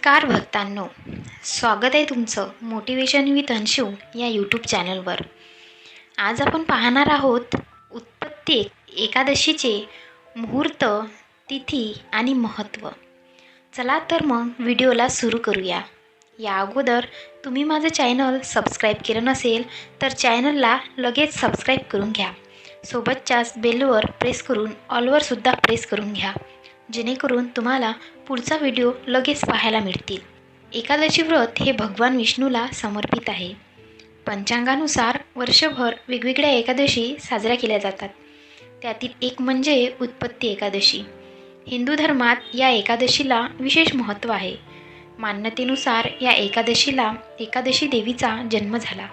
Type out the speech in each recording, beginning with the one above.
नमस्कार भक्तांनो, स्वागत आहे तुमचं मोटिवेशन विथ अंशू या यूट्यूब चॅनलवर. आज आपण पाहणार आहोत उत्पत्ती एकादशीचे मुहूर्त, तिथी आणि महत्त्व. चला तर मग व्हिडिओला सुरू करूया. या अगोदर तुम्ही माझं चॅनल सबस्क्राईब केलं नसेल तर चॅनलला लगेच सबस्क्राईब करून घ्या. सोबतच्याच बेलवर प्रेस करून ऑलवरसुद्धा प्रेस करून घ्या, जेणेकरून तुम्हाला पुढचा व्हिडिओ लगेच पाहायला मिळतील. एकादशी व्रत हे भगवान विष्णूला समर्पित आहे. पंचांगानुसार वर्षभर वेगवेगळ्या एकादशी साजऱ्या केल्या जातात. त्यातील एक म्हणजे उत्पत्ती एकादशी. हिंदू धर्मात या एकादशीला विशेष महत्त्व आहे. मान्यतेनुसार या एकादशीला एकादशी देवीचा जन्म झाला,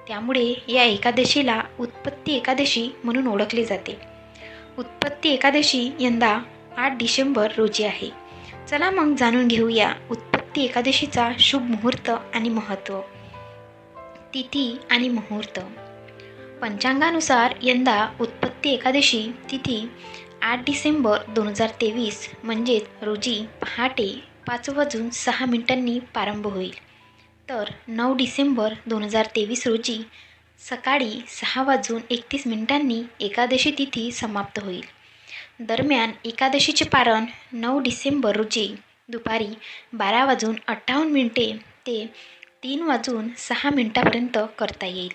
त्यामुळे या एकादशीला उत्पत्ती एकादशी म्हणून ओळखले जाते. उत्पत्ती एकादशी यंदा 8 डिसेंबर रोजी आहे. चला मग जाणून घेऊया उत्पत्ती एकादशीचा शुभ मुहूर्त आणि महत्त्व. तिथी आणि मुहूर्त. पंचांगानुसार यंदा उत्पत्ती एकादशी तिथी 8 डिसेंबर 2023 म्हणजेच रोजी पहाटे 5:06 प्रारंभ होईल, तर 9 डिसेंबर 2023 रोजी सकाळी 6:31 एकादशी तिथी समाप्त होईल. दरम्यान एकादशीचे पारण 9 डिसेंबर रोजी दुपारी 12:58 ते 3:06 करता येईल.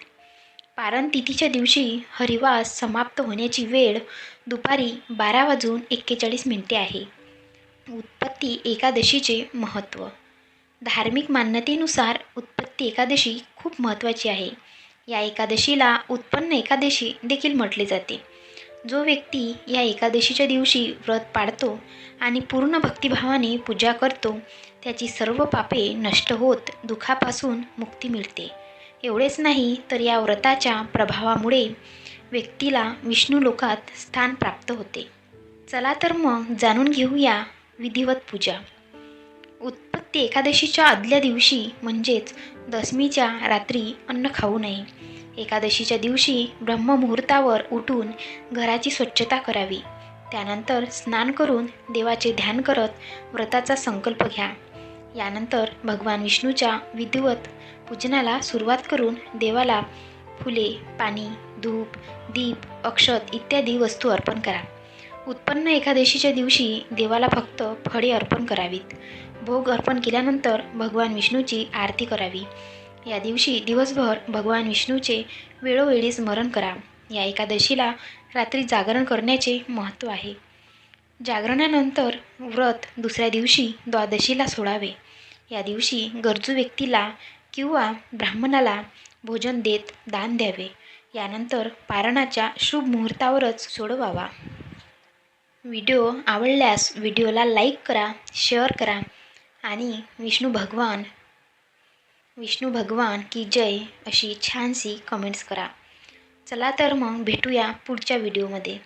पारण तिथीच्या दिवशी हरिवास समाप्त होण्याची वेळ दुपारी 12:41 आहे. उत्पत्ती एकादशीचे महत्त्व. धार्मिक मान्यतेनुसार उत्पत्ती एकादशी खूप महत्त्वाची आहे. या एकादशीला उत्पन्न एकादशी देखील म्हटले जाते. जो व्यक्ती या एकादशीच्या दिवशी व्रत पाळतो आणि पूर्ण भक्तिभावाने पूजा करतो, त्याची सर्व पापे नष्ट होत दुःखापासून मुक्ती मिळते. एवढेच नाही तर या व्रताच्या प्रभावामुळे व्यक्तीला विष्णू लोकात स्थान प्राप्त होते. चला तर मग जाणून घेऊया विधिवत पूजा. उत्पत्ती एकादशीच्या आदल्या दिवशी म्हणजेच दशमीच्या रात्री अन्न खाऊ नये. एकादशीच्या दिवशी ब्रह्ममुहूर्तावर उठून घराची स्वच्छता करावी. त्यानंतर स्नान करून देवाचे ध्यान करत व्रताचा संकल्प घ्या. यानंतर भगवान विष्णूच्या विधिवत पूजनाला सुरुवात करून देवाला फुले, पाणी, धूप, दीप, अक्षत इत्यादी वस्तू अर्पण करा. उत्पन्न एकादशीच्या दिवशी देवाला फक्त फळे अर्पण करावीत. भोग अर्पण केल्यानंतर भगवान विष्णूची आरती करावी. या दिवशी दिवसभर भगवान विष्णूचे वेळोवेळी स्मरण करा. या एकादशीला रात्री जागरण करण्याचे महत्त्व आहे. जागरणानंतर व्रत दुसऱ्या दिवशी द्वादशीला सोडावे. या दिवशी गरजू व्यक्तीला किंवा ब्राह्मणाला भोजन देत दान द्यावे. यानंतर पारणाच्या शुभ मुहूर्तावरच सोडवावा. व्हिडिओ आवडल्यास व्हिडिओला लाईक करा, शेअर करा आणि विष्णू भगवान की जय अशी छानशी कमेंट्स करा. चला तर मग भेटूया पुढच्या व्हिडिओमध्ये.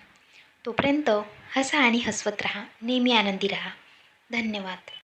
तोपर्यंत हसा आणि हसवत राहा, नेहमी आनंदी राहा. धन्यवाद.